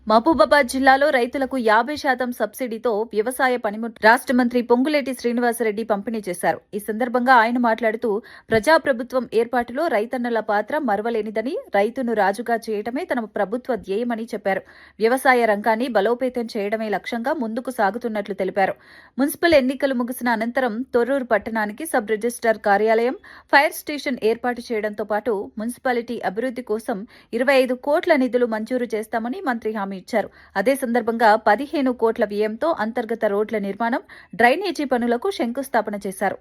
మహబూబాబాద్ జిల్లాలో రైతులకు 50% సబ్సిడీతో వ్యవసాయ పనిముట్లు రాష్ట్ర మంత్రి పొంగులేటి శ్రీనివాసరెడ్డి పంపిణీ చేశారు. ఈ సందర్భంగా ఆయన మాట్లాడుతూ ప్రజాప్రభుత్వం ఏర్పాటులో రైతన్నల పాత్ర మరువలేనిదని, రైతును రాజుగా చేయడమే తన ప్రభుత్వ ధ్యేయమని చెప్పారు. వ్యవసాయ రంగాన్ని బలోపేతం చేయడమే లక్ష్యంగా ముందుకు సాగుతున్నట్లు తెలిపారు. మున్సిపల్ ఎన్నికలు ముగిసిన అనంతరం తొర్రూరు పట్టణానికి సబ్ రిజిస్ట్రార్ కార్యాలయం, ఫైర్ స్టేషన్ ఏర్పాటు చేయడంతో పాటు మున్సిపాలిటీ అభివృద్ధి కోసం 25 కోట్ల నిధులు మంజూరు చేస్తామని మంత్రి హామీ ఇచ్చారు. అదే సందర్భంగా 15 కోట్ల వ్యయంతో అంతర్గత రోడ్ల నిర్మాణం, డ్రైనేజీ పనులకు శంకుస్థాపన చేశారు.